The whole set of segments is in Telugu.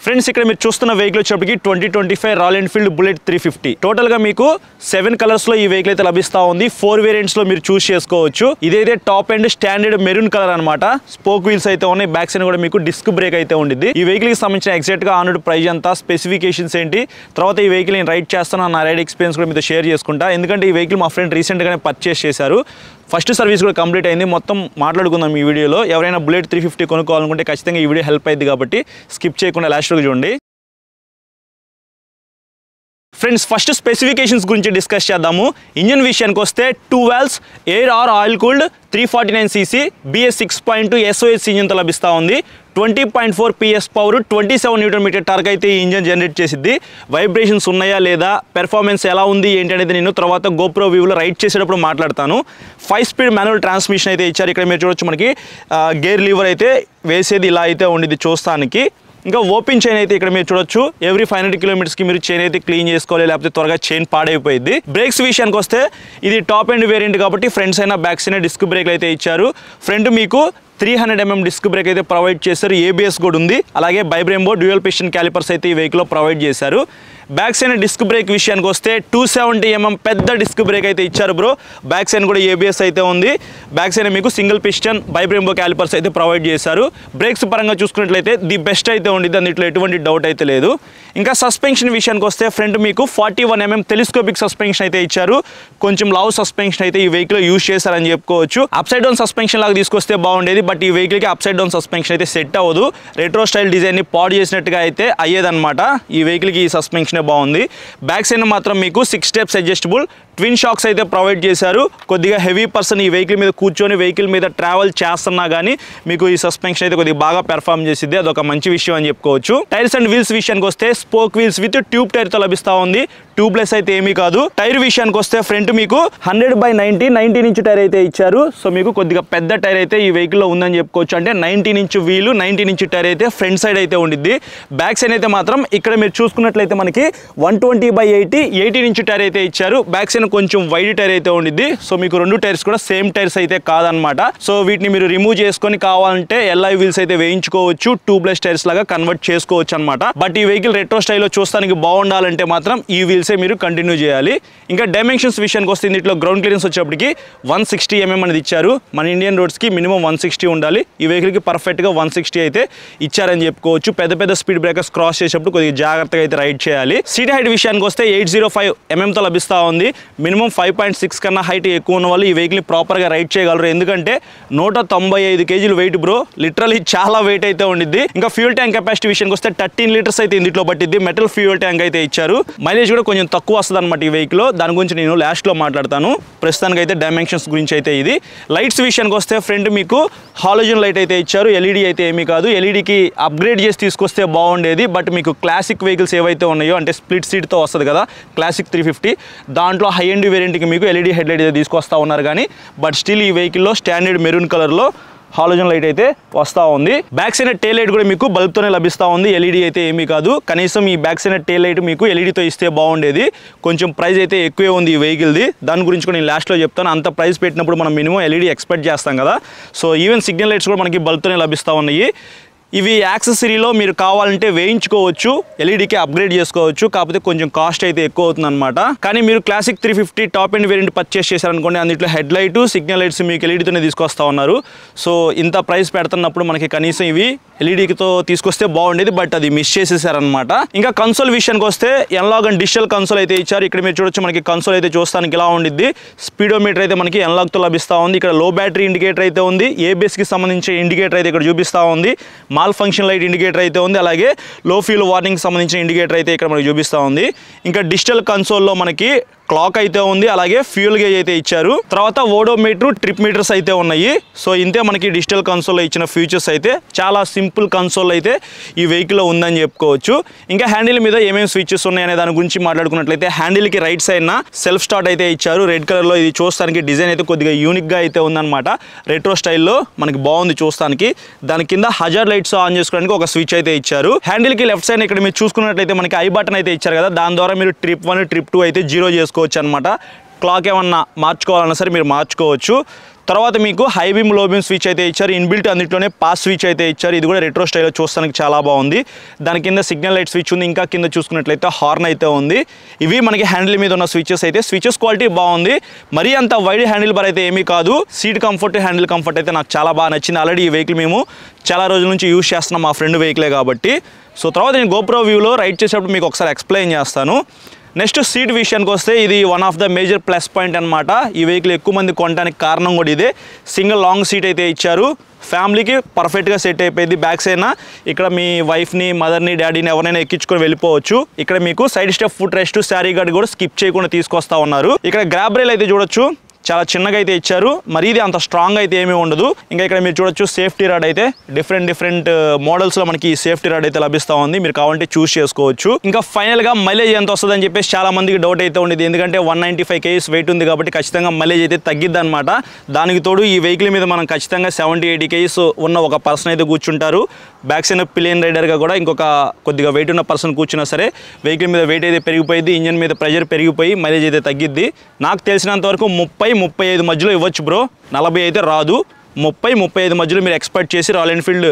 ఫ్రెండ్స్ ఇక్కడ మీరు చూస్తున్న వెహికల్ వచ్చేప్పటికి 2025 రాయల్ ఎన్ఫీల్డ్ బుల్లెట్ 350 టోటల్ గా మీకు 7 కలర్స్ లో ఈ వెహికల్ అయితే లభిస్తా ఉంది. 4 వేరియంట్స్ లో మీరు చూస్ చేసుకోవచ్చు. ఇదైతే top and standard maroon colour అన్నమాట. స్పోక్ వీల్స్ అయితే ఉన్నాయి. బ్యాక్ సైడ్ కూడా మీకు డిస్క్ బ్రేక్ అయితే ఉండిద్ది. ఈ వెహికల్ కి సంబంధించిన ఎగ్జాక్ట్ గా ఆన్ ప్రైస్ ఎంత, స్పెసిఫికేషన్స్ ఏంటి, తర్వాత ఈ వెహికల్ నేను రైడ్ చేస్తాను నా రైడ్ ఎక్స్పీరియన్స్ కూడా మీతో షేర్ చేసుకుంటా. ఎందుకంటే ఈ వెహికల్ మా ఫ్రెండ్ రీసెంట్ గానే పర్చేస్ చేశారు. ఫస్ట్ సర్వీస్ కూడా కంప్లీట్ అయింది. మొత్తం మాట్లాడుకుందాం ఈ వీడియోలో. ఎవరైనా బుల్లెట్ 350 కొనుక్కోవాలనుకుంటే ఖచ్చితంగా ఈ వీడియో హెల్ప్ అయింది కాబట్టి స్కిప్ చేయకుండా లాస్ట్ వరకు చూడండి. ఫ్రెండ్స్ ఫస్ట్ స్పెసిఫికేషన్స్ గురించి డిస్కస్ చేద్దాము. ఇంజన్ విషయానికి వస్తే 2 valves air or oil cooled 349cc BS 6.2 SOS ఇంజన్తో లభిస్తూ ఉంది. 20.4 PS పవర్, 27 Nm టార్క్ అయితే ఈ ఇంజన్ జనరేట్ చేసిద్ది. వైబ్రేషన్స్ ఉన్నాయా లేదా, పెర్ఫార్మెన్స్ ఎలా ఉంది ఏంటి అనేది నేను తర్వాత గోప్రో వ్యూలో రైడ్ చేసేటప్పుడు మాట్లాడతాను. 5 స్పీడ్ మాన్యువల్ ట్రాన్స్మిషన్ అయితే ఇచ్చారు. ఇక్కడ మీరు చూడొచ్చు మనకి గేర్ లీవర్ అయితే వేసేది ఇలా అయితే ఉండిద్ది చూస్తానికి. ఇంకా ఓపెన్ చైన్ అయితే ఇక్కడ మీరు చూడొచ్చు. ఎవ్రీ 500 కిలోమీటర్స్కి మీరు చైన్ అయితే క్లీన్ చేసుకోవాలి, లేకపోతే త్వరగా చైన్ పాడైపోయింది. బ్రేక్స్ విషయానికి వస్తే ఇది టాప్ అండ్ వేరియంట్ కాబట్టి ఫ్రంట్స్ అయినా బ్యాక్స్ అయినా డిస్క్ బ్రేక్లు అయితే ఇచ్చారు. ఫ్రంట్ మీకు 300 mm డిస్క్ బ్రేక్ అయితే ప్రొవైడ్ చేశారు. ABS కూడా ఉంది. అలాగే బైబ్రేంబో డ్యూయల్ పిస్టన్ క్యాలిపర్స్ అయితే ఈ వెహికల్లో ప్రొవైడ్ చేశారు. బ్యాక్ సైడ్ డిస్క్ బ్రేక్ విషయానికి వస్తే 270 mm పెద్ద డిస్క్ బ్రేక్ అయితే ఇచ్చారు బ్రో. బ్యాక్ సైడ్ కూడా ABS అయితే ఉంది. బ్యాక్ సైడ్ మీకు సింగిల్ పిస్టన్ బైబ్రేంబో క్యాలిపర్స్ అయితే ప్రొవైడ్ చేశారు. బ్రేక్స్ పరంగా చూసుకున్నట్లయితే ది బెస్ట్ అయితే ఉండిద్ది, అందులో ఎటువంటి డౌట్ అయితే లేదు. ఇంకా సస్పెన్షన్ విషయానికి వస్తే ఫ్రంట్ మీకు 41 mm టెలిస్కోపిక్ సస్పెన్షన్ అయితే ఇచ్చారు. కొంచెం లావ్ సస్పెన్షన్ అయితే ఈ వెహికల్ యూజ్ చేశారని చెప్పుకోవచ్చు. అప్ సైడ్ డౌన్ సస్పెన్షన్ లాగా తీసుకొస్తే బాగుండేది, బట్ ఈ వెహికల్కి అప్ సైడ్ డౌన్ సస్పెన్షన్ అయితే సెట్ అవ్వదు. రెట్రో స్టైల్ డిజైన్ని పాడు చేసినట్టుగా అయితే అయ్యేదన్నమాట. ఈ వెహికల్కి ఈ సస్పెన్షనే బాగుంది. బ్యాక్ సైడ్ మాత్రం మీకు 6 స్టెప్స్ అడ్జస్టబుల్ ట్విన్ షాక్స్ అయితే ప్రొవైడ్ చేశారు. కొద్దిగా హెవీ పర్సన్ ఈ వెహికల్ మీద కూర్చొని వెహికల్ మీద ట్రావెల్ చేస్తున్నా కానీ మీకు ఈ సస్పెన్షన్ అయితే కొద్దిగా బాగా పెర్ఫార్మ్ చేసిద్ది. అదొక మంచి విషయం అని చెప్పుకోవచ్చు. టైర్స్ అండ్ వీల్స్ విషయానికి వస్తే స్పోక్ వీల్స్ విత్ ట్యూబ్ టైర్తో లభిస్తూ ఉంది. ట్యూబ్లెస్ అయితే ఏమీ కాదు. టైర్ విషయానికి వస్తే ఫ్రంట్ మీకు 100/90 ఇంచ్ టైర్ అయితే ఇచ్చారు. సో మీకు కొద్దిగా పెద్ద టైర్ అయితే ఈ వెహికల్లో ఉందని చెప్పుకోవచ్చు. అంటే 19 ఇంచ్ వీలు, 19 ఇంచ్ టైర్ అయితే ఫ్రంట్ సైడ్ అయితే ఉండిద్ది. బ్యాక్ సైడ్ అయితే మాత్రం ఇక్కడ మీరు చూసుకున్నట్లయితే మనకి 120/80 18 ఇంచ్ టైర్ అయితే ఇచ్చారు. బ్యాక్ సైడ్ కొంచెం వైడ్ టైర్ అయితే ఉండిద్ది. సో మీకు రెండు టైర్స్ కూడా సేమ్ టైర్స్ అయితే కాదనమాట. సో వీటిని మీరు రిమూవ్ చేసుకొని కావాలంటే LI వీల్స్ అయితే వేయించుకోవచ్చు, ట్యూబ్లెస్ టైర్స్ లాగా కన్వర్ట్ చేసుకోవచ్చు అనమాట. బట్ ఈ వెహికల్ రెట్రో స్టైల్లో చూస్తానికి బాగుండాలంటే మాత్రం ఈ వీల్సే మీరు కంటిన్యూ చేయాలి. ఇంకా డైమెన్షన్స్ విషయానికి వస్తే ఇందులో గ్రౌండ్ క్లియరెన్స్ వచ్చేప్పటికి 160 mm అనేది ఇచ్చారు. మన ఇండియన్ రోడ్స్కి మినిమం 160 ఉండాలి. ఈ వెహికల్కి పర్ఫెక్ట్గా 160 అయితే ఇచ్చారని చెప్పుకోవచ్చు. పెద్ద పెద్ద స్పీడ్ బ్రేకర్స్ క్రాస్ చేసేటప్పుడు కొద్దిగా జాగ్రత్తగా అయితే రైడ్ చేయాలి. సీట్ హైట్ విషయానికి వస్తే 805 mm తో లభిస్తూ ఉంది. మినిమం 5.6 కన్నా హైట్ ఎక్కువ ఉన్న వాళ్ళు ఈ వెహికల్ని ప్రాపర్గా రైడ్ చేయగలరు. ఎందుకంటే 195 kg వెయిట్ బ్రో, లిటరలీ చాలా వెయిట్ అయితే ఉండిద్ది. ఇంకా ఫ్యూల్ ట్యాంక్ కెపాసిటీ విషయానికి వస్తే 13 లీటర్స్ అయితే ఇందులో పట్టిద్ది. మెటల్ ఫ్యూల్ ట్యాంక్ అయితే ఇచ్చారు. మైలేజ్ కూడా కొంచెం తక్కువ వస్తుంది అనమాట ఈ వెహికల్. దాని గురించి నేను లాస్ట్లో మాట్లాడతాను. ప్రస్తుతానికి అయితే డైమెన్షన్స్ గురించి అయితే ఇది. లైట్స్ విషయానికి వస్తే ఫ్రంట్ మీకు హాలోజన్ లైట్ అయితే ఇచ్చారు. LED అయితే ఏమీ కాదు. LEDకి అప్గ్రేడ్ చేసి తీసుకొస్తే బాగుండేది. బట్ మీకు క్లాసిక్ వెహికల్స్ ఏవైతే ఉన్నాయో అంటే స్ప్లిట్ సీట్తో వస్తుంది కదా క్లాసిక్ 350, దాంట్లో హై ఎండ్ వేరియంట్కి మీకు LED హెడ్ లైట్ అయితే తీసుకొస్తా ఉన్నారు. కానీ బట్ స్టిల్ ఈ వెహికల్లో స్టాండర్డ్ మెరూన్ కలర్లో హాలోజన్ లైట్ అయితే వస్తూ ఉంది. బ్యాక్ సైడ్ టేల్ లైట్ కూడా మీకు బల్బ్తోనే లభిస్తూ ఉంది. LED అయితే ఏమీ కాదు. కనీసం ఈ బ్యాక్ సైడ్ టేల్ లైట్ మీకు LEDతో ఇస్తే బాగుండేది. కొంచెం ప్రైస్ అయితే ఎక్కువే ఉంది ఈ వెహికల్ది. దాని గురించి కూడా నేను లాస్ట్లో చెప్తాను. అంత ప్రైస్ పెట్టినప్పుడు మనం మినిమం LED ఎక్స్పెక్ట్ చేస్తాం కదా. సో ఈవెన్ సిగ్నల్ లైట్స్ కూడా మనకి బల్బ్తోనే లభిస్తూ ఉన్నాయి. ఇవి యాక్సెసరీలో మీరు కావాలంటే వేయించుకోవచ్చు, LEDకి అప్గ్రేడ్ చేసుకోవచ్చు. కాకపోతే కొంచెం కాస్ట్ అయితే ఎక్కువ అవుతుంది అనమాట. కానీ మీరు classic 350 top and variant purchase చేశారనుకోండి, అందులో హెడ్ లైట్, సిగ్నల్ లైట్స్ మీకు LEDతోనే తీసుకొస్తా ఉన్నారు. సో ఇంత ప్రైస్ పెడుతున్నప్పుడు మనకి కనీసం ఇవి LEDతో తీసుకొస్తే బాగుండేది. బట్ అది మిస్ చేసేసారనమాట. ఇంకా కన్సోల్ విషయానికి వస్తే ఎన్లాగ్ అండ్ డిజిటల్ కన్సోల్ అయితే ఇచ్చారు. ఇక్కడ మీరు చూడొచ్చు మనకి కన్సోల్ అయితే చూస్తానికి ఇలా ఉండిద్ది. స్పీడోమీటర్ అయితే మనకి ఎన్లాగ్తో లభిస్తూ ఉంది. ఇక్కడ లో బ్యాటరీ ఇండికేటర్ అయితే ఉంది. ABSకి సంబంధించిన ఇండికేటర్ అయితే ఇక్కడ చూపిస్తూ ఉంది. మాల్ ఫంక్షన్ లైట్ ఇండికేటర్ అయితే ఉంది. అలాగే లో ఫ్యూల్ వార్నింగ్ సంబంధించిన ఇండికేటర్ అయితే ఇక్కడ మనకి చూపిస్తూ ఉంది. ఇంకా డిజిటల్ కన్సోల్లో మనకి క్లాక్ అయితే ఉంది. అలాగే ఫ్యూల్ గేజ్ అయితే ఇచ్చారు. తర్వాత ఓడోమీటర్, ట్రిప్ మీటర్స్ అయితే ఉన్నాయి. సో ఇంతే మనకి డిజిటల్ కన్సోల్లో ఇచ్చిన ఫీచర్స్ అయితే. చాలా సింపుల్ కన్సోల్ అయితే ఈ వెహికల్లో ఉందని చెప్పుకోవచ్చు. ఇంకా హ్యాండిల్ మీద ఏమేమి స్విచెస్ ఉన్నాయనే దాని గురించి మాట్లాడుకున్నట్లయితే హ్యాండిల్కి రైట్ సైడ్న సెల్ఫ్ స్టార్ట్ అయితే ఇచ్చారు. రెడ్ కలర్లో ఇది చూస్తానికి డిజైన్ అయితే కొద్దిగా యూనిక్గా అయితే ఉందన్నమాట. రెట్రో స్టైల్లో మనకి బాగుంది చూస్తానికి. దాని కింద హజార్ లైట్స్ ఆన్ చేసుకోవడానికి ఒక స్విచ్ అయితే ఇచ్చారు. హ్యాండిల్కి లెఫ్ట్ సైడ్ ఇక్కడ మీరు చూసుకున్నట్లయితే మనకి ఐ బటన్ అయితే ఇచ్చారు కదా. దాని ద్వారా మీరు ట్రిప్ 1, ట్రిప్ 2 అయితే 0 చేసుకోవచ్చు అనమాట. క్లాక్ ఏమన్నా మార్చుకోవాలన్నా సరే మీరు మార్చుకోవచ్చు. తర్వాత మీకు హై బీమ్ లో బీమ్ స్విచ్ అయితే ఇచ్చారు. ఇన్బిల్ట్ అందులోనే పాస్ స్విచ్ అయితే ఇచ్చారు. ఇది కూడా రెట్రో స్టైల్లో చూస్తానికి చాలా బాగుంది. దాని కింద సిగ్నల్ లైట్ స్విచ్ ఉంది. ఇంకా కింద చూసుకున్నట్లయితే హార్న్ అయితే ఉంది. ఇవి మనకి హ్యాండిల్ మీద ఉన్న స్విచెస్ అయితే. స్విచెస్ క్వాలిటీ బాగుంది. మరీ అంత వైడ్ హ్యాండిల్ బార్ అయితే ఏమీ కాదు. సీట్ కంఫర్ట్, హ్యాండిల్ కంఫర్ట్ అయితే నాకు చాలా బాగా నచ్చింది. ఆల్రెడీ ఈ వెహికల్ మేము చాలా రోజుల నుంచి యూజ్ చేస్తున్నాం, మా ఫ్రెండ్ వెహికలే కాబట్టి. సో తర్వాత నేను గోప్రో వ్యూలో రైడ్ చేసేటప్పుడు మీకు ఒకసారి ఎక్స్ప్లెయిన్ చేస్తాను. నెక్స్ట్ సీట్ విషయానికి వస్తే ఇది one of the major plus point అనమాట. ఈ వెహికల్ ఎక్కువ మంది కొనడానికి కారణం కూడా ఇదే. సింగిల్ లాంగ్ సీట్ అయితే ఇచ్చారు. ఫ్యామిలీకి పర్ఫెక్ట్గా సెట్ అయిపోయింది. బ్యాక్ సైడ్న ఇక్కడ మీ వైఫ్ని, మదర్ని, డాడీని ఎవరైనా ఎక్కించుకొని వెళ్ళిపోవచ్చు. ఇక్కడ మీకు side step foot rest, sari guard కూడా స్కిప్ చేయకుండా తీసుకొస్తా ఉన్నారు. ఇక్కడ గ్రాబ్ రైల్ అయితే చూడొచ్చు, చాలా చిన్నగా అయితే ఇచ్చారు. మరి ఇది అంత స్ట్రాంగ్ అయితే ఏమీ ఉండదు. ఇంకా ఇక్కడ మీరు చూడొచ్చు సేఫ్టీ రాడ్ అయితే డిఫరెంట్ మోడల్స్లో మనకి ఈ సేఫ్టీ రాడ్ అయితే లభిస్తూ ఉంది. మీరు కావాలంటే చూస్ చేసుకోవచ్చు. ఇంకా ఫైనల్గా మైలేజ్ ఎంత వస్తుందని చెప్పేసి చాలా మందికి డౌట్ అయితే ఉండేది. ఎందుకంటే 195 kgs వెయిట్ ఉంది కాబట్టి ఖచ్చితంగా మైలేజ్ అయితే తగ్గిద్ది అనమాట. దానికి తోడు ఈ వెహికల్ మీద మనం ఖచ్చితంగా 70-80 kgs ఉన్న ఒక పర్సన్ అయితే కూర్చుంటారు. బ్యాక్ సైడ్ పిలియన్ రైడర్గా కూడా ఇంకొక కొద్దిగా వెయిట్ ఉన్న పర్సన్ కూర్చున్నా సరే వెహికల్ మీద వెయిట్ అయితే పెరిగిపోయింది. ఇంజన్ మీద ప్రెషర్ పెరిగిపోయి మైలేజ్ అయితే తగ్గిద్ది. నాకు తెలిసినంత వరకు 30-35 మధ్యలో ఇవ్వచ్చు బ్రో. 40 అయితే రాదు. 30-35 మధ్యలో మీరు ఎక్స్పెక్ట్ చేసి రాయల్ ఎన్ఫీల్డ్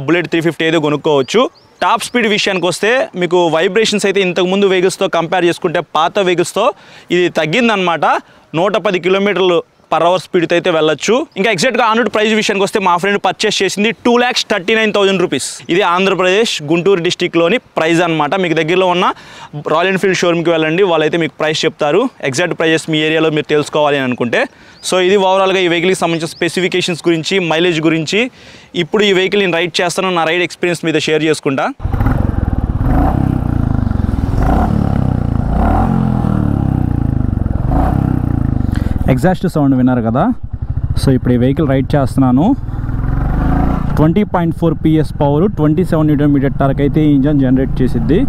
బుల్లెట్ 350 అయితే కొనుక్కోవచ్చు. టాప్ స్పీడ్ విషయానికి వస్తే మీకు వైబ్రేషన్స్ అయితే ఇంతకుముందు వెహికల్స్తో కంపేర్ చేసుకుంటే పాత వెహికల్స్తో ఇది తగ్గిందనమాట. 110 km/h స్పీడ్తో అయితే వెళ్ళొచ్చు. ఇంకా ఎగ్జాక్ట్గా ఆన్ ప్రైస్ విషయానికి వస్తే మా ఫ్రెండ్ పర్చేస్ చేసింది 2,39,000 రూపీస్. ఇది ఆంధ్రప్రదేశ్ గుంటూరు డిస్టిక్లోని ప్రైస్ అనమాట. మీకు దగ్గరలో ఉన్న రాయల్ ఎన్ఫీల్డ్ షోరూమ్కి వెళ్ళండి, వాళ్ళైతే మీకు ప్రైస్ చెప్తారు. ఎగ్జాక్ట్ ప్రైజెస్ మీ ఏరియాలో మీరు తెలుసుకోవాలి అని అనుకుంటే. సో ఇది ఓవరాల్గా ఈ వెహికల్కి సంబంధించిన స్పెసిఫికేషన్స్ గురించి, మైలేజ్ గురించి. ఇప్పుడు ఈ వెహికల్ నేను రైడ్ చేస్తాను, నా రైడ్ ఎక్స్పీరియన్స్ మీద షేర్ చేసుకుంటా. ఎగ్జాస్ట్ సౌండ్ విన్నారు కదా. సో ఇప్పుడు ఈ వెహికల్ రైడ్ చేస్తున్నాను. 20.4 PS పవర్, 27 Nm టార్క్ అయితే ఈ ఇంజన్ జనరేట్ చేసిద్ది.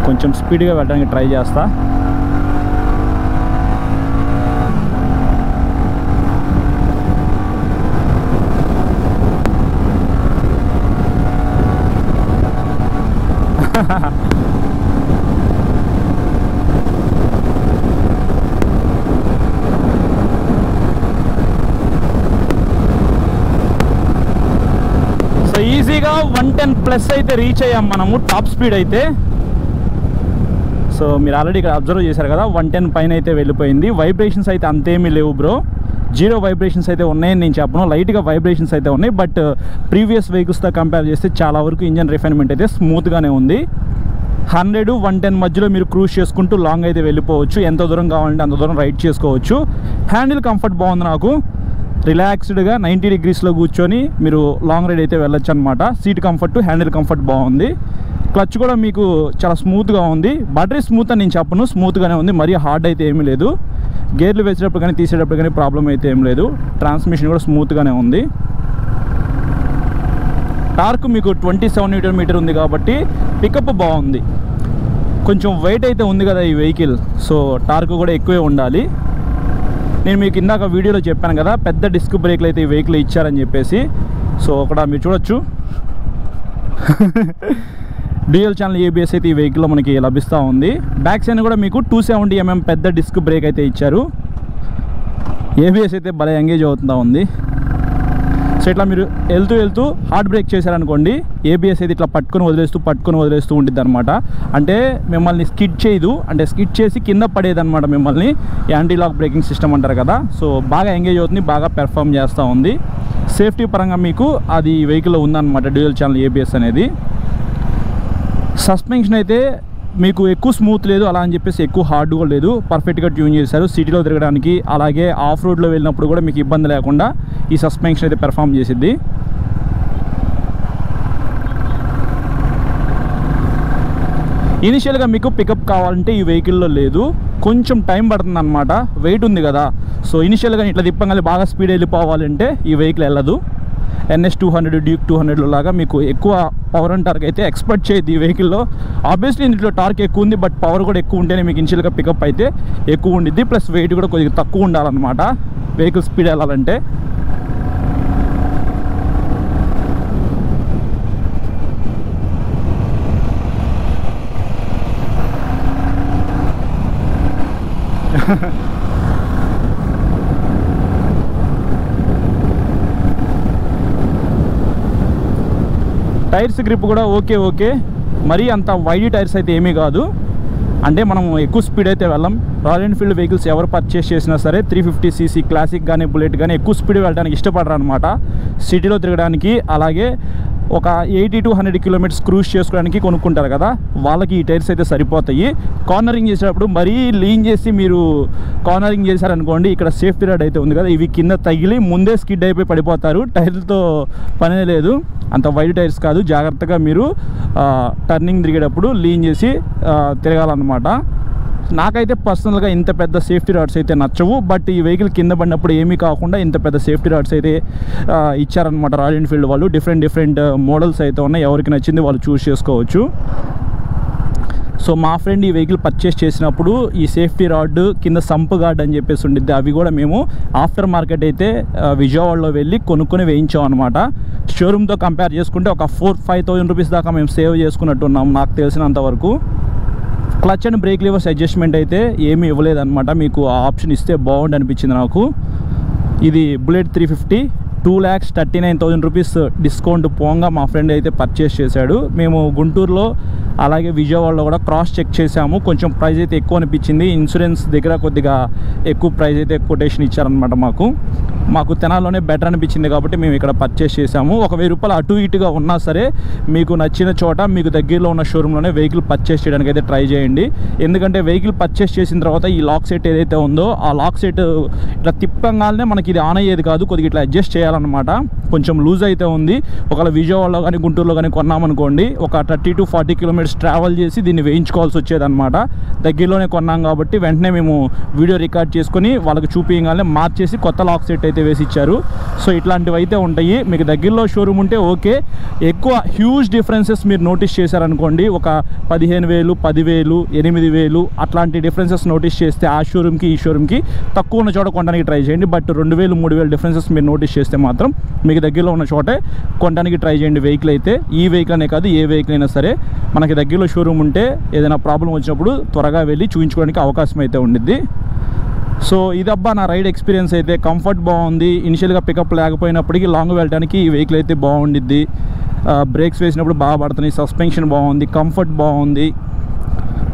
కొంచెం స్పీడ్గా వెళ్ళడానికి ట్రై చేస్తా. సో ఈజీగా 110+ అయితే రీచ్ అయ్యాం మనము టాప్ స్పీడ్ అయితే. సో మీరు ఆల్రెడీ ఇక్కడ అబ్జర్వ్ చేశారు కదా, 110 పైన అయితే వెళ్ళిపోయింది. వైబ్రేషన్స్ అయితే అంతేమీ లేవు బ్రో. 0 వైబ్రేషన్స్ అయితే ఉన్నాయని నేను చెప్పను, లైట్గా వైబ్రేషన్స్ అయితే ఉన్నాయి. బట్ ప్రీవియస్ వెహికల్స్తో కంపేర్ చేస్తే చాలా వరకు ఇంజన్ రిఫైన్మెంట్ అయితే స్మూత్గానే ఉంది. 100-110 మధ్యలో మీరు క్రూజ్ చేసుకుంటూ లాంగ్ అయితే వెళ్ళిపోవచ్చు. ఎంత దూరం కావాలంటే అంత దూరం రైడ్ చేసుకోవచ్చు. హ్యాండిల్ కంఫర్ట్ బాగుంది నాకు. రిలాక్స్డ్గా 90 degreesలో కూర్చొని మీరు లాంగ్ రైడ్ అయితే వెళ్ళొచ్చు అనమాట. సీట్ కంఫర్ట్, హ్యాండిల్ కంఫర్ట్ బాగుంది. క్లచ్ కూడా మీకు చాలా స్మూత్గా ఉంది. బ్యాటరీ స్మూత్ అని నేను చెప్పను, స్మూత్గానే ఉంది. మరీ హార్డ్ అయితే ఏమీ లేదు. గేర్లు వేసేటప్పుడు కానీ తీసేటప్పుడు కానీ ప్రాబ్లం అయితే ఏం లేదు. ట్రాన్స్మిషన్ కూడా స్మూత్గానే ఉంది. టార్క్ మీకు 27 Nm ఉంది కాబట్టి పికప్ బాగుంది. కొంచెం వెయిట్ అయితే ఉంది కదా ఈ వెహికల్, సో టార్క్ కూడా ఎక్కువే ఉండాలి. నేను మీకు ఇందాక వీడియోలో చెప్పాను కదా, పెద్ద డిస్క్ బ్రేక్లు అయితే ఈ వెహికల్ ఇచ్చారని చెప్పేసి. సో అక్కడ మీరు చూడొచ్చు డ్యూయల్ ఛానల్ ABS అయితే ఈ వెహికల్లో మనకి లభిస్తూ ఉంది. బ్యాక్ సైడ్ కూడా మీకు 270 mm పెద్ద డిస్క్ బ్రేక్ అయితే ఇచ్చారు. ABS అయితే భలే ఎంగేజ్ అవుతూ ఉంది. సో ఇట్లా మీరు వెళ్తూ హార్డ్ బ్రేక్ చేశారనుకోండి, ABS అయితే ఇట్లా పట్టుకొని వదిలేస్తూ ఉంటుంది అనమాట. అంటే మిమ్మల్ని స్కిడ్ చేయదు, అంటే స్కిడ్ చేసి కింద పడేదన్నమాట మిమ్మల్ని. యాంటీ లాక్ బ్రేకింగ్ సిస్టమ్ అంటారు కదా. సో బాగా ఎంగేజ్ అవుతుంది, బాగా పెర్ఫామ్ చేస్తూ ఉంది. సేఫ్టీ పరంగా మీకు అది వెహికల్లో ఉందన్నమాట డ్యూయల్ ఛానల్ ABS అనేది. సస్పెన్షన్ అయితే మీకు ఎక్కువ స్మూత్ లేదు, అలా అని చెప్పేసి ఎక్కువ హార్డ్ కూడా లేదు. పర్ఫెక్ట్గా ట్యూన్ చేశారు సిటీలో తిరగడానికి. అలాగే ఆఫ్ రోడ్లో వెళ్ళినప్పుడు కూడా మీకు ఇబ్బంది లేకుండా ఈ సస్పెన్షన్ అయితే పెర్ఫామ్ చేసిద్ది. ఇనిషియల్గా మీకు పికప్ కావాలంటే ఈ వెహికల్లో లేదు, కొంచెం టైం పడుతుంది అనమాట. వెయిట్ ఉంది కదా, సో ఇనిషియల్గా ఇట్లా తిప్పగానే బాగా స్పీడ్ వెళ్ళిపోవాలంటే ఈ వెహికల్ వెళ్ళదు. NS 200, డ్యూక్ 200 లాగా మీకు ఎక్కువ పవర్ అండ్ టార్క్ అయితే ఎక్స్పెక్ట్ చేయదు ఈ వెహికల్లో. ఆబ్వియస్లీ ఇంట్లో టార్క్ ఎక్కువ ఉంది, బట్ పవర్ కూడా ఎక్కువ ఉంటేనే మీకు ఇనిషియల్గా పికప్ అయితే ఎక్కువ ఉండిద్ది. ప్లస్ వెయిట్ కూడా కొద్దిగా తక్కువ ఉండాలన్నమాట వెహికల్ స్పీడ్ వెళ్ళాలంటే. టైర్స్ గ్రిప్ కూడా ఓకే మరీ అంత వైడ్ టైర్స్ అయితే ఏమీ కాదు. అంటే మనం ఎక్కువ స్పీడ్ అయితే వెళ్ళాం. రాయల్ ఎన్ఫీల్డ్ వెహికల్స్ ఎవరు పర్చేస్ చేసినా సరే 350cc క్లాసిక్ కానీ బుల్లెట్ కానీ ఎక్కువ స్పీడ్ వెళ్ళడానికి ఇష్టపడరు అనమాట. సిటీలో తిరగడానికి, అలాగే ఒక 80 to 100 kilometers క్రూజ్ చేసుకోవడానికి కొనుక్కుంటారు కదా, వాళ్ళకి ఈ టైర్స్ అయితే సరిపోతాయి. కార్నరింగ్ చేసేటప్పుడు మరీ లీన్ చేసి మీరు కార్నరింగ్ చేశారనుకోండి, ఇక్కడ సేఫ్టీ రాడ్ అయితే ఉంది కదా, ఇవి కింద తగిలి ముందే స్కిడ్ అయిపోయి పడిపోతారు. టైర్లతో పనే లేదు, అంత వైడ్ టైర్స్ కాదు. జాగ్రత్తగా మీరు టర్నింగ్ తిరిగేటప్పుడు లీన్ చేసి తిరగాలన్నమాట. నాకైతే పర్సనల్గా ఇంత పెద్ద సేఫ్టీ రాడ్స్ అయితే నచ్చవు, బట్ ఈ వెహికల్ కింద పడినప్పుడు ఏమీ కాకుండా ఇంత పెద్ద సేఫ్టీ రాడ్స్ అయితే ఇచ్చారనమాట రాయల్ ఎన్ఫీల్డ్ వాళ్ళు. డిఫరెంట్ మోడల్స్ అయితే ఉన్నాయి, ఎవరికి నచ్చింది వాళ్ళు చూస్ చేసుకోవచ్చు. సో మా ఫ్రెండ్ ఈ వెహికల్ పర్చేస్ చేసినప్పుడు ఈ సేఫ్టీ రాడ్ కింద సంప్ గార్డ్ అని చెప్పేసి ఉండిద్ది, అవి కూడా మేము ఆఫ్టర్ మార్కెట్ అయితే విజయవాడలో వెళ్ళి కొనుక్కొని వేయించాం అనమాట. షోరూమ్తో కంపేర్ చేసుకుంటే ఒక 4-5,000 రూపీస్ దాకా మేము సేవ్ చేసుకున్నట్టున్నాం నాకు తెలిసినంత వరకు. Clutch and break levers adjustment అయితే ఏమీ ఇవ్వలేదన్నమాట, మీకు ఆ ఆప్షన్ ఇస్తే బాగుండి అనిపించింది నాకు. ఇది బుల్లెట్ 350 2,39,000 రూపీస్ డిస్కౌంట్ పోగా మా ఫ్రెండ్ అయితే పర్చేస్ చేశాడు. మేము గుంటూరులో అలాగే విజయవాడలో కూడా క్రాస్ చెక్ చేసాము, కొంచెం ప్రైస్ అయితే ఎక్కువ అనిపించింది. ఇన్సూరెన్స్ దగ్గర కొద్దిగా ఎక్కువ ప్రైస్ అయితే కొటేషన్ ఇచ్చారనమాట. మాకు తెనాల్లోనే బెటర్ అనిపించింది కాబట్టి మేము ఇక్కడ పర్చేస్ చేసాము. ఒక 1,000 రూపాయలు అటు ఇటుగా ఉన్నా సరే మీకు నచ్చిన చోట మీకు దగ్గరలో ఉన్న షోరూంలోనే వెహికల్ పర్చేస్ చేయడానికి అయితే ట్రై చేయండి. ఎందుకంటే వెహికల్ పర్చేస్ చేసిన తర్వాత ఈ లాక్ సెట్ ఏదైతే ఉందో ఆ లాక్ సెట్ ఇట్లా తిప్పంగానే మనకి ఇది ఆన్ అయ్యేది కాదు, కొద్దిగా ఇట్లా అడ్జస్ట్ చేయాలన్నమాట. కొంచెం లూజ్ అయితే ఉంది. ఒకవేళ విజయవాడలో కానీ గుంటూరులో కానీ కొన్నామనుకోండి, ఒక 30 to 40 kilometers ట్రావెల్ చేసి దీన్ని వేయించుకోవాల్సి వచ్చేదన్నమాట. దగ్గరలోనే కొన్నాం కాబట్టి వెంటనే మేము వీడియో రికార్డ్ చేసుకొని వాళ్ళకి చూపించగానే మార్చేసి కొత్త లాక్ సెట్ అయితే వేసి ఇచ్చారు. సో ఇట్లాంటివి అయితే ఉంటాయి. మీకు దగ్గరలో షోరూమ్ ఉంటే ఓకే. ఎక్కువ హ్యూజ్ డిఫరెన్సెస్ మీరు నోటీస్ చేశారనుకోండి, ఒక 15,000, 10,000, 8,000 అట్లాంటి డిఫరెన్సెస్ నోటీస్ చేస్తే ఆ షోరూమ్కి ఈ షోరూమ్కి తక్కువ ఉన్న చోట కొనడానికి ట్రై చేయండి. బట్ 2,000, 3,000 డిఫరెన్సెస్ మీరు నోటీస్ చేస్తే మాత్రం మీకు దగ్గరలో ఉన్న చోటే కొనడానికి ట్రై చేయండి వెహికల్ అయితే. ఈ వెహికల్ అనే కాదు, ఏ వెహికల్ అయినా సరే మనకి దగ్గరలో షోరూమ్ ఉంటే ఏదైనా ప్రాబ్లం వచ్చినప్పుడు త్వరగా వెళ్ళి చూపించుకోవడానికి అవకాశం అయితే ఉండిద్ది. సో ఇదబ్బా నా రైడ్ ఎక్స్పీరియన్స్ అయితే. కంఫర్ట్ బాగుంది, ఇనిషియల్గా పికప్ లేకపోయినప్పటికీ లాంగ్ వెళ్ళడానికి ఈ వెహికల్ అయితే బాగుండిద్ది. బ్రేక్స్ వేసినప్పుడు బాగా పడుతున్నాయి, సస్పెన్షన్ బాగుంది, కంఫర్ట్ బాగుంది.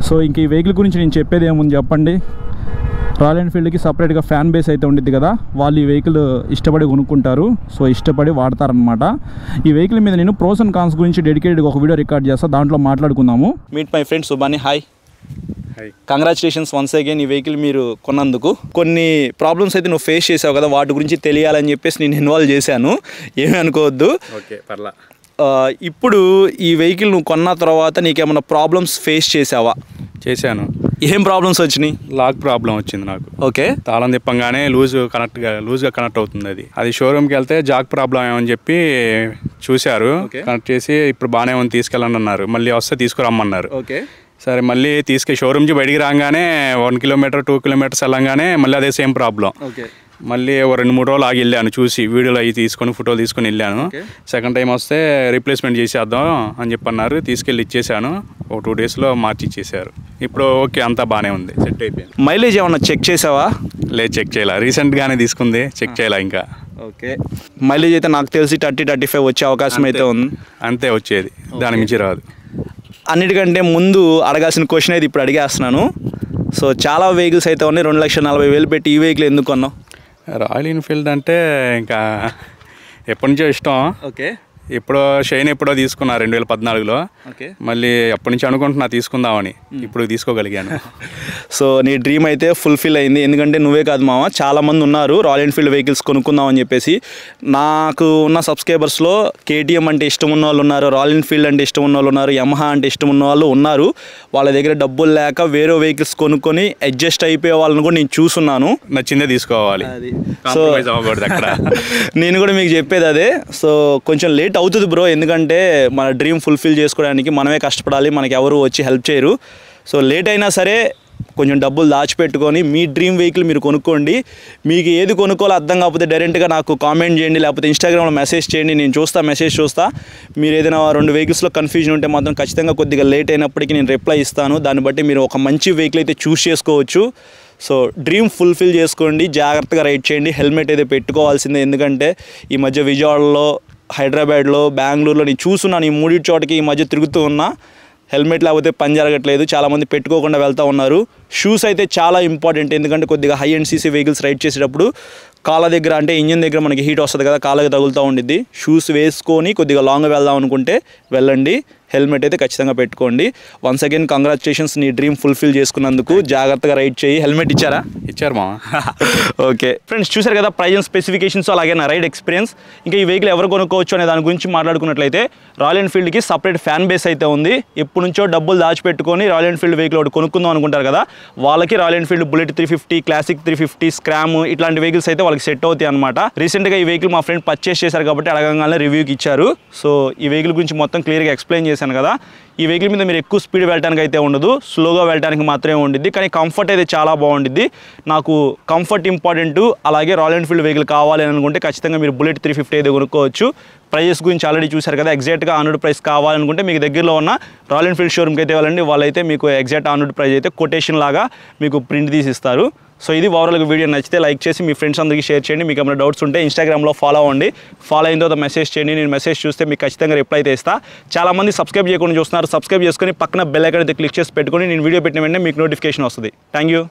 సో ఇంక ఈ వెహికల్ గురించి నేను చెప్పేది ఏముంది చెప్పండి. రాయల్ ఎన్ఫీల్డ్కి సపరేట్గా ఫ్యాన్ బేస్ అయితే ఉండిద్ది కదా, వాళ్ళు ఈ వెహికల్ ఇష్టపడి కొనుక్కుంటారు, సో ఇష్టపడి వాడతారనమాట. ఈ వెహికల్ మీద నేను ప్రోస్ అండ్ కాన్స్ గురించి డెడికేటెడ్గా ఒక వీడియో రికార్డ్ చేస్తాను, దాంట్లో మాట్లాడుకుందాము. Meet my friend Subani. Hi, congratulations once again ఈ వెహికల్ మీరు కొన్నందుకు. కొన్ని ప్రాబ్లమ్స్ అయితే నువ్వు ఫేస్ చేసావు కదా, వాటి గురించి తెలియాలని చెప్పేసి నేను ఇన్వాల్వ్ చేశాను, ఏమీ అనుకోవద్దు. ఓకే, పర్లా. ఇప్పుడు ఈ వెహికల్ నువ్వు కొన్న తర్వాత నీకేమైనా ప్రాబ్లమ్స్ ఫేస్ చేసావా? చేశాను. ఏం ప్రాబ్లమ్స్ వచ్చినాయి? లాక్ ప్రాబ్లం వచ్చింది నాకు. ఓకే, తాళం తిప్పంగానే లూజ్గా కనెక్ట్ అవుతుంది. అది షోరూమ్కి వెళ్తే జాక్ ప్రాబ్లం ఏమని చెప్పి చూశారు, కనెక్ట్ చేసి ఇప్పుడు బాగానే ఉంది తీసుకెళ్ళండి అన్నారు. మళ్ళీ వస్తే తీసుకురమ్మన్నారు. ఓకే, సరే మళ్ళీ షోరూమ్ నుంచి బయటికి రాగానే 1 kilometer 2 kilometers వెళ్ళంగానే మళ్ళీ అదే సేమ్ ప్రాబ్లం. ఓకే, మళ్ళీ 2-3 రోజులు ఆగి వెళ్ళాను, చూసి వీడియోలు అవి తీసుకొని ఫోటోలు తీసుకొని వెళ్ళాను. సెకండ్ టైం వస్తే రీప్లేస్మెంట్ చేసేద్దాం అని చెప్పి అన్నారు, తీసుకెళ్ళి ఇచ్చేసాను. ఒక 2 daysలో మార్చి ఇచ్చేసారు. ఇప్పుడు ఓకే, అంతా బాగానే ఉంది, సెట్ అయిపోయింది. మైలేజ్ ఏమన్నా చెక్ చేసావా? లేదు, చెక్ చేయాల, రీసెంట్గానే తీసుకుంది, చెక్ చేయాల ఇంకా. ఓకే, మైలేజ్ అయితే నాకు తెలిసి 30-35 వచ్చే అవకాశం అయితే ఉంది. అంతే వచ్చేది, దాని మించి రాదు. అన్నిటికంటే ముందు అడగాల్సిన క్వశ్చన్ అయితే ఇప్పుడు అడిగేస్తున్నాను. సో చాలా వెహికల్స్ అయితే ఉన్నాయి, 2,40,000 పెట్టి ఈ వెహికల్ ఎందుకు కొన్నావు? రాయల్ ఎన్ఫీల్డ్ అంటే ఇంకా ఎప్పటి నుంచో ఇష్టం. ఓకే, ఎప్పుడో షైన్ ఎప్పుడో తీసుకున్నా 2014లో. ఓకే, మళ్ళీ అప్పటి నుంచి అనుకుంటున్నా తీసుకుందామని, ఇప్పుడు తీసుకోగలిగాను. సో నీ డ్రీమ్ అయితే ఫుల్ఫిల్ అయింది. ఎందుకంటే నువ్వే కాదు మామ, చాలామంది ఉన్నారు రాయల్ ఎన్ఫీల్డ్ వెహికల్స్ కొనుక్కుందామని చెప్పేసి. నాకు ఉన్న సబ్స్క్రైబర్స్లో కేటీఎం అంటే ఇష్టం ఉన్న వాళ్ళు ఉన్నారు, రాయల్ ఎన్ఫీల్డ్ అంటే ఇష్టం ఉన్న వాళ్ళు ఉన్నారు, యమహా అంటే ఇష్టం ఉన్న వాళ్ళు ఉన్నారు. వాళ్ళ దగ్గర డబ్బులు లేక వేరే వెహికల్స్ కొనుక్కొని అడ్జస్ట్ అయిపోయే వాళ్ళని కూడా నేను చూస్తున్నాను. నచ్చిందే తీసుకోవాలి, సో అక్కడ నేను కూడా మీకు చెప్పేది అదే. సో కొంచెం లేట్ అవుతుంది బ్రో, ఎందుకంటే మన డ్రీమ్ ఫుల్ఫిల్ చేసుకోవడానికి మనమే కష్టపడాలి, మనకి ఎవరు వచ్చి హెల్ప్ చేయరు. సో లేట్ అయినా సరే కొంచెం డబ్బులు దాచిపెట్టుకొని మీ డ్రీమ్ వెహికల్ మీరు కొనుక్కోండి. మీకు ఏది కొనుక్కోవాలో అర్థం కాకపోతే డైరెక్ట్గా నాకు కామెంట్ చేయండి, లేకపోతే ఇన్స్టాగ్రామ్లో మెసేజ్ చేయండి, నేను మెసేజ్ చూస్తా. మీరు ఏదైనా 2 వెహికల్స్లో కన్ఫ్యూజన్ ఉంటే మాత్రం ఖచ్చితంగా కొద్దిగా లేట్ అయినప్పటికీ నేను రిప్లై ఇస్తాను. దాన్ని బట్టి మీరు ఒక మంచి వెహికల్ అయితే చూస్ చేసుకోవచ్చు. సో డ్రీమ్ ఫుల్ఫిల్ చేసుకోండి, జాగ్రత్తగా రైడ్ చేయండి, హెల్మెట్ అయితే పెట్టుకోవాల్సిందే. ఎందుకంటే ఈ మధ్య విజయవాడలో హైదరాబాద్లో, బెంగళూరులో నేను చూస్తున్నాను. ఈ మూడింటి చోటకి ఈ మధ్య తిరుగుతూ ఉన్నా. హెల్మెట్ లేకపోతే పని జరగట్లేదు, చాలామంది పెట్టుకోకుండా వెళ్తూ ఉన్నారు. షూస్ అయితే చాలా ఇంపార్టెంట్, ఎందుకంటే కొద్దిగా high end CC vehicles ride చేసేటప్పుడు కాళ్ళ దగ్గర అంటే ఇంజిన్ దగ్గర మనకి హీట్ వస్తుంది కదా, కాళ్ళకి తగులుతూ ఉండిద్ది. షూస్ వేసుకొని కొద్దిగా లాంగ్ వెళ్దాం అనుకుంటే వెళ్ళండి. హెల్మెట్ అయితే ఖచ్చితంగా పెట్టుకోండి. వన్స్ అగైన్ కంగ్రాచులేషన్స్, నీ డ్రీమ్ ఫుల్ఫిల్ చేసుకున్నందుకు. జాగ్రత్తగా రైడ్ చేయి. హెల్మెట్ ఇచ్చారా? ఇచ్చారు మా. ఓకే ఫ్రెండ్స్, చూసారు కదా ప్రైజ్ అండ్ స్పెసిఫికేషన్స్, అలాగే నా రైడ్ ఎక్స్పీరియన్స్. ఇంకా ఈ వెహికల్ ఎవరు కొనుక్కోవచ్చు అనే దాని గురించి మాట్లాడుకున్నట్లయితే రాయల్ ఎన్ఫీల్డ్కి సపరేట్ ఫ్యాన్ బేస్ అయితే ఉంది. ఎప్పటి నుంచో డబ్బులు దాచిపెట్టుకొని రాయల్ ఎన్ఫీల్డ్ వెహికల్ ఒకటి కొనుక్కుందాం అనుకుంటారు కదా, వాళ్ళకి royal Enfield bullet 350, classic 350, Scram ఇట్లాంటి వెహికల్స్ అయితే వాళ్ళకి సెట్ అవుతాయి అనమాట. రీసెంట్గా ఈ వెహికల్ మా ఫ్రెండ్ పర్చేస్ చేశారు కాబట్టి అడగంగానే రివ్యూకి ఇచ్చారు. సో ఈ వెహికల్ గురించి మొత్తం క్లియర్గా ఎక్స్ప్లెయిన్ చేశాను కదా. ఈ వెహికల్ మీద మీరు ఎక్కువ స్పీడ్ వెళ్ళడానికి అయితే ఉండదు, స్లోగా వెళ్ళడానికి మాత్రమే ఉండిద్ది. కానీ కంఫర్ట్ అయితే చాలా బాగుండిద్ది. నాకు కంఫర్ట్ ఇంపార్టెంట్, అలాగే రాయల్ ఎన్ఫీల్డ్ వెహికల్ కావాలి అని అనుకుంటే ఖచ్చితంగా మీరు బుల్లెట్ 350 అయితే కొనుక్కోవచ్చు. ప్రైజెస్ గురించి ఆల్రెడీ చూశారు కదా, ఎగ్జాక్ట్గా ఆన్రోడ్ ప్రైస్ కావాలనుకుంటే మీకు దగ్గరలో ఉన్న రాయల్ ఎన్ఫీల్డ్ షోరూమ్కి అయితే వెళ్ళండి. వాళ్ళైతే మీకు ఎగ్జాక్ట్ ఆన్రోడ్ ప్రైస్ అయితే కొటేషన్ లాగా మీకు ప్రింట్ తీసి ఇస్తారు. సో ఇది ఓవరాల్గా వీడియో నచ్చితే లైక్ చేసి మీ ఫ్రెండ్స్ అందరికీ షేర్ చేయండి. మీకు ఏమైనా డౌట్స్ ఉంటే ఇన్స్టాగ్రామ్లో ఫాలో అవ్వండి. ఫాలో అయిన తర్వాత మెసేజ్ చేయండి. నేను మెసేజ్ చూస్తే మీకు ఖచ్చితంగా రిప్లై అయితే ఇస్తాను. చాలామంది సబ్స్క్రైబ్ చేయకుండా చూస్తున్నారు. సబ్స్క్రైబ్ చేసుకొని పక్కన బెల్ ఐకాన్ అయితే క్లిక్ చేసి పెట్టుకొని నేను వీడియో పెట్టిన వెంటనే మీకు నోటిఫికేషన్ వస్తుంది. Thank you.